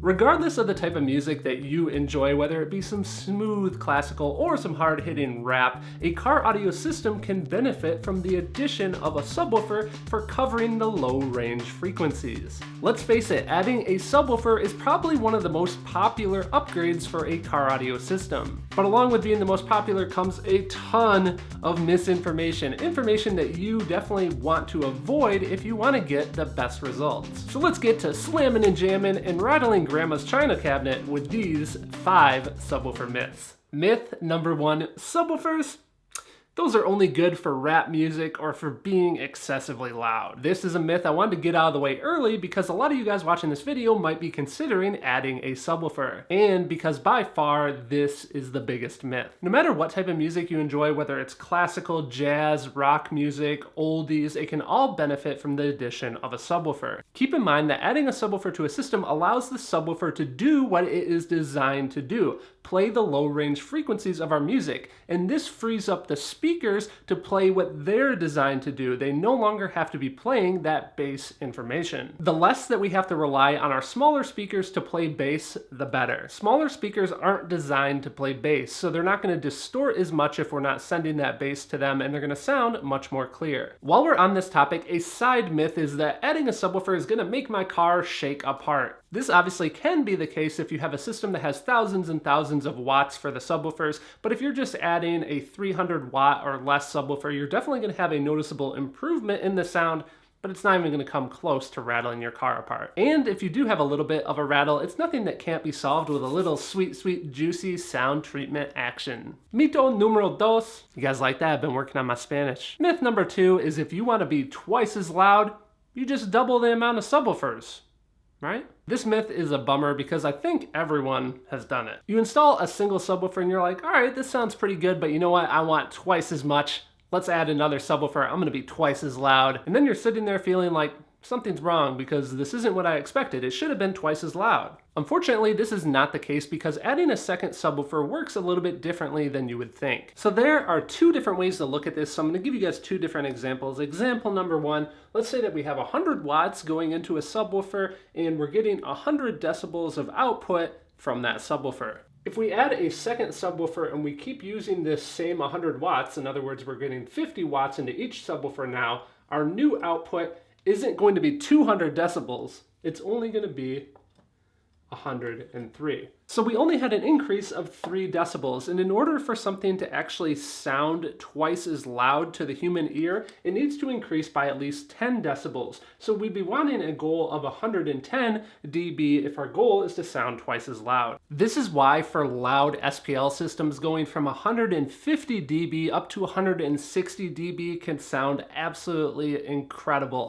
Regardless of the type of music that you enjoy, whether it be some smooth classical or some hard-hitting rap, a car audio system can benefit from the addition of a subwoofer for covering the low-range frequencies. Let's face it, adding a subwoofer is probably one of the most popular upgrades for a car audio system. But along with being the most popular comes a ton of misinformation, information that you definitely want to avoid if you want to get the best results. So let's get to slamming and jamming and rattling Grandma's china cabinet with these 5 subwoofer myths. Myth number 1, subwoofers, those are only good for rap music or for being excessively loud. This is a myth I wanted to get out of the way early because a lot of you guys watching this video might be considering adding a subwoofer, and because by far this is the biggest myth. No matter what type of music you enjoy, whether it's classical, jazz, rock music, oldies, it can all benefit from the addition of a subwoofer. Keep in mind that adding a subwoofer to a system allows the subwoofer to do what it is designed to do, play the low range frequencies of our music, and this frees up the speakers to play what they're designed to do. They no longer have to be playing that bass information. The less that we have to rely on our smaller speakers to play bass, the better. Smaller speakers aren't designed to play bass, so they're not going to distort as much if we're not sending that bass to them, and they're going to sound much more clear. While we're on this topic, a side myth is that adding a subwoofer is going to make my car shake apart. This obviously can be the case if you have a system that has thousands and thousands of watts for the subwoofers, but if you're just adding a 300 watt or less subwoofer, you're definitely going to have a noticeable improvement in the sound, but it's not even going to come close to rattling your car apart. And if you do have a little bit of a rattle, it's nothing that can't be solved with a little sweet, sweet, juicy sound treatment action. Mito numero dos. You guys like that? I've been working on my Spanish. Myth number 2 is if you want to be twice as loud, you just double the amount of subwoofers. Right? This myth is a bummer because I think everyone has done it. You install a single subwoofer and you're like, all right, this sounds pretty good, but you know what? I want twice as much. Let's add another subwoofer. I'm gonna be twice as loud. And then you're sitting there feeling like something's wrong because this isn't what I expected. It should have been twice as loud. Unfortunately, this is not the case because adding a second subwoofer works a little bit differently than you would think. So there are 2 different ways to look at this. So I'm going to give you guys 2 different examples. Example number 1, let's say that we have 100 watts going into a subwoofer and we're getting 100 decibels of output from that subwoofer. If we add a second subwoofer and we keep using this same 100 watts, in other words, we're getting 50 watts into each subwoofer now, our new output isn't going to be 200 decibels. It's only going to be 103. So we only had an increase of 3 decibels, and in order for something to actually sound twice as loud to the human ear, it needs to increase by at least 10 decibels. So we'd be wanting a goal of 110 dB if our goal is to sound twice as loud. This is why for loud SPL systems, going from 150 dB up to 160 dB can sound absolutely incredible.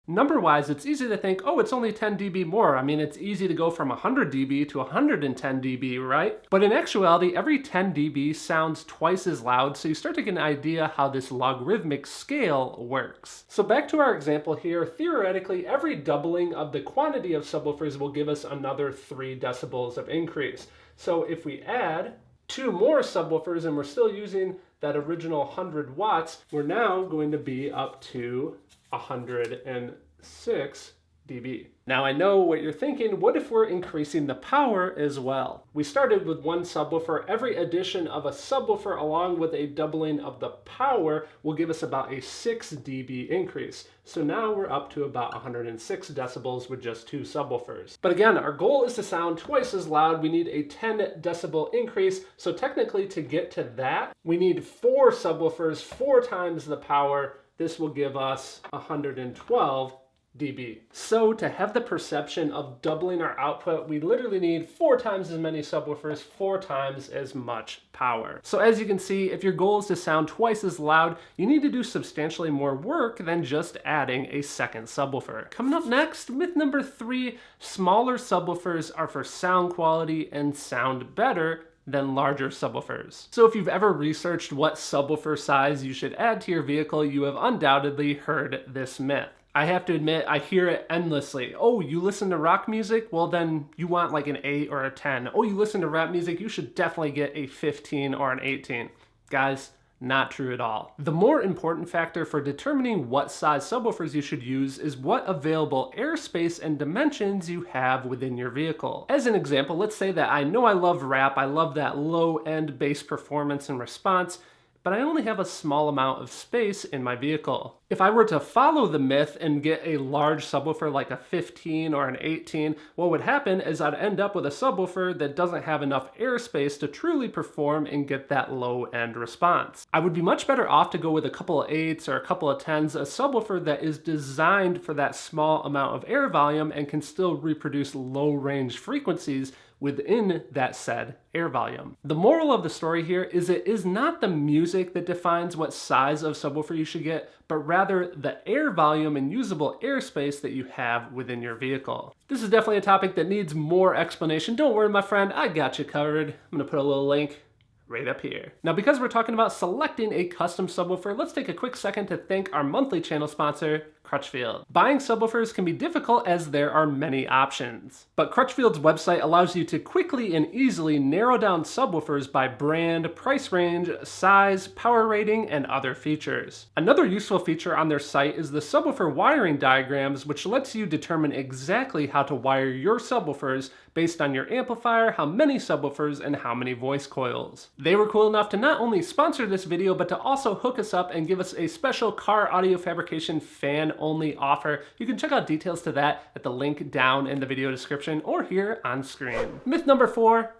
Number-wise, it's easy to think, oh, it's only 10 dB more. I mean, it's easy to go from 100 dB to 110 dB, right? But in actuality, every 10 dB sounds twice as loud, so you start to get an idea how this logarithmic scale works. So back to our example here, theoretically, every doubling of the quantity of subwoofers will give us another 3 decibels of increase. So if we add 2 more subwoofers and we're still using that original 100 watts, we're now going to be up to 106 dB. Now I know what you're thinking, what if we're increasing the power as well? We started with 1 subwoofer. Every addition of a subwoofer along with a doubling of the power will give us about a 6 dB increase. So now we're up to about 106 decibels with just 2 subwoofers. But again, our goal is to sound twice as loud. We need a 10 decibel increase. So technically to get to that, we need 4 subwoofers, 4 times the power. This will give us 112 dB. So to have the perception of doubling our output, we literally need 4 times as many subwoofers, 4 times as much power. So as you can see, if your goal is to sound twice as loud, you need to do substantially more work than just adding a second subwoofer. Coming up next, myth number 3, smaller subwoofers are for sound quality and sound better than larger subwoofers. So if you've ever researched what subwoofer size you should add to your vehicle, you have undoubtedly heard this myth. I have to admit, I hear it endlessly. Oh, you listen to rock music? Well, then you want like an 8 or a 10. Oh, you listen to rap music? You should definitely get a 15 or an 18. Guys, Not true at all. The more important factor for determining what size subwoofers you should use is what available airspace and dimensions you have within your vehicle. As an example, let's say that I know I love rap, I love that low-end bass performance and response, but I only have a small amount of space in my vehicle. If I were to follow the myth and get a large subwoofer like a 15 or an 18, what would happen is I'd end up with a subwoofer that doesn't have enough airspace to truly perform and get that low-end response. I would be much better off to go with a couple of 8s or a couple of 10s, a subwoofer that is designed for that small amount of air volume and can still reproduce low-range frequencies within that said air volume. The moral of the story here is it is not the music that defines what size of subwoofer you should get, but rather the air volume and usable airspace that you have within your vehicle. This is definitely a topic that needs more explanation. Don't worry, my friend, I got you covered. I'm gonna put a little link right up here. Now, because we're talking about selecting a custom subwoofer, let's take a quick second to thank our monthly channel sponsor, Crutchfield. Buying subwoofers can be difficult as there are many options, but Crutchfield's website allows you to quickly and easily narrow down subwoofers by brand, price range, size, power rating, and other features. Another useful feature on their site is the subwoofer wiring diagrams, which lets you determine exactly how to wire your subwoofers based on your amplifier, how many subwoofers, and how many voice coils. They were cool enough to not only sponsor this video, but to also hook us up and give us a special CarAudioFabrication fan-only offer. You can check out details to that at the link down in the video description or here on screen. Myth number 4,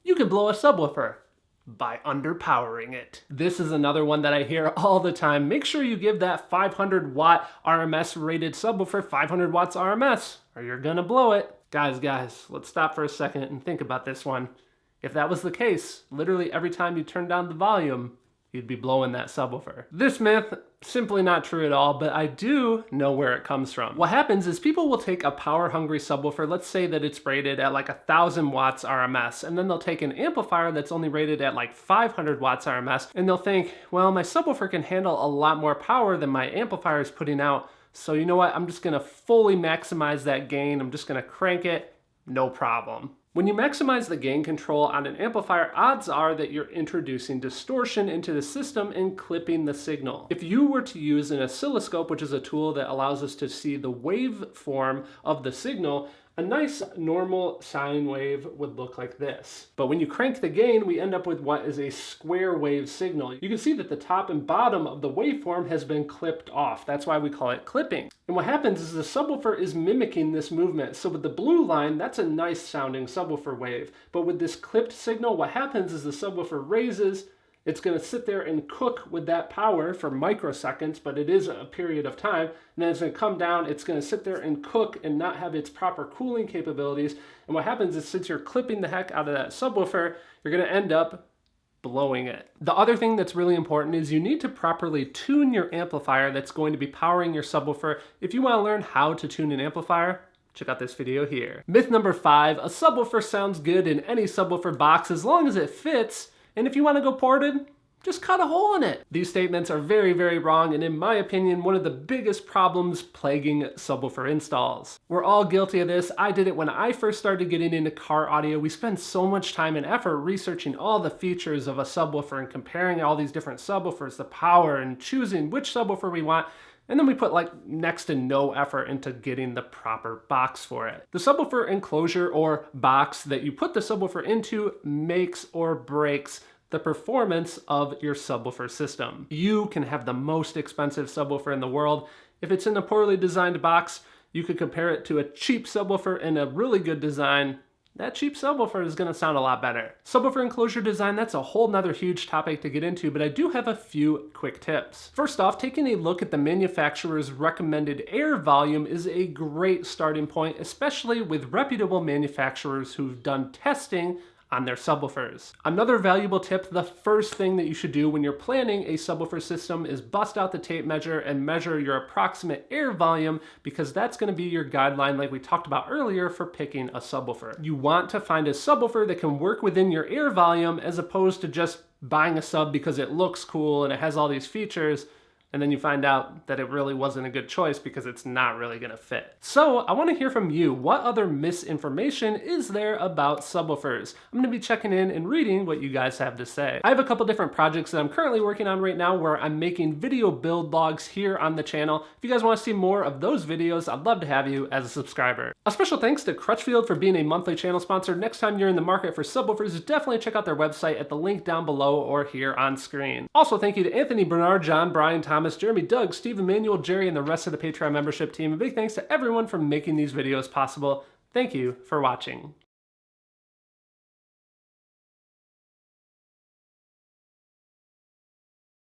you can blow a subwoofer by underpowering it. This is another one that I hear all the time. Make sure you give that 500 watt RMS rated subwoofer 500 watts RMS or you're gonna blow it. Guys, let's stop for a second and think about this one. If that was the case, literally every time you turn down the volume, you'd be blowing that subwoofer. This myth, simply not true at all, but I do know where it comes from. What happens is people will take a power-hungry subwoofer, let's say that it's rated at like 1,000 watts RMS, and then they'll take an amplifier that's only rated at like 500 watts RMS, and they'll think, well, my subwoofer can handle a lot more power than my amplifier is putting out, so you know what, I'm just gonna fully maximize that gain, I'm just gonna crank it, no problem. When you maximize the gain control on an amplifier, odds are that you're introducing distortion into the system and clipping the signal. If you were to use an oscilloscope, which is a tool that allows us to see the waveform of the signal, a nice normal sine wave would look like this. But when you crank the gain, we end up with what is a square wave signal. You can see that the top and bottom of the waveform has been clipped off. That's why we call it clipping. And what happens is the subwoofer is mimicking this movement. So with the blue line, that's a nice sounding subwoofer wave. But with this clipped signal, what happens is the subwoofer raises, it's going to sit there and cook with that power for microseconds, but it is a period of time. And then it's going to come down, it's going to sit there and cook and not have its proper cooling capabilities. And what happens is since you're clipping the heck out of that subwoofer, you're going to end up blowing it. The other thing that's really important is you need to properly tune your amplifier that's going to be powering your subwoofer. If you want to learn how to tune an amplifier, check out this video here. Myth number 5, a subwoofer sounds good in any subwoofer box as long as it fits. And if you want to go ported, just cut a hole in it. These statements are very, very wrong, and in my opinion, one of the biggest problems plaguing subwoofer installs. We're all guilty of this. I did it when I first started getting into car audio. We spend so much time and effort researching all the features of a subwoofer and comparing all these different subwoofers, the power, and choosing which subwoofer we want. And then we put like next to no effort into getting the proper box for it. The subwoofer enclosure or box that you put the subwoofer into makes or breaks the performance of your subwoofer system. You can have the most expensive subwoofer in the world. If it's in a poorly designed box, you could compare it to a cheap subwoofer in a really good design. That cheap subwoofer is going to sound a lot better. Subwoofer enclosure design, that's a whole nother huge topic to get into, but I do have a few quick tips. First off, taking a look at the manufacturer's recommended air volume is a great starting point, especially with reputable manufacturers who've done testing on their subwoofers. Another valuable tip, the first thing that you should do when you're planning a subwoofer system is bust out the tape measure and measure your approximate air volume, because that's going to be your guideline like we talked about earlier for picking a subwoofer. You want to find a subwoofer that can work within your air volume as opposed to just buying a sub because it looks cool and it has all these features and then you find out that it really wasn't a good choice because it's not really gonna fit. So I wanna hear from you. What other misinformation is there about subwoofers? I'm gonna be checking in and reading what you guys have to say. I have a couple different projects that I'm currently working on right now where I'm making video build logs here on the channel. If you guys wanna see more of those videos, I'd love to have you as a subscriber. A special thanks to Crutchfield for being a monthly channel sponsor. Next time you're in the market for subwoofers, definitely check out their website at the link down below or here on screen. Also, thank you to Anthony, Bernard, John, Brian, Thomas, Jeremy, Doug, Steve, Emmanuel, Jerry, and the rest of the Patreon membership team. A big thanks to everyone for making these videos possible. Thank you for watching.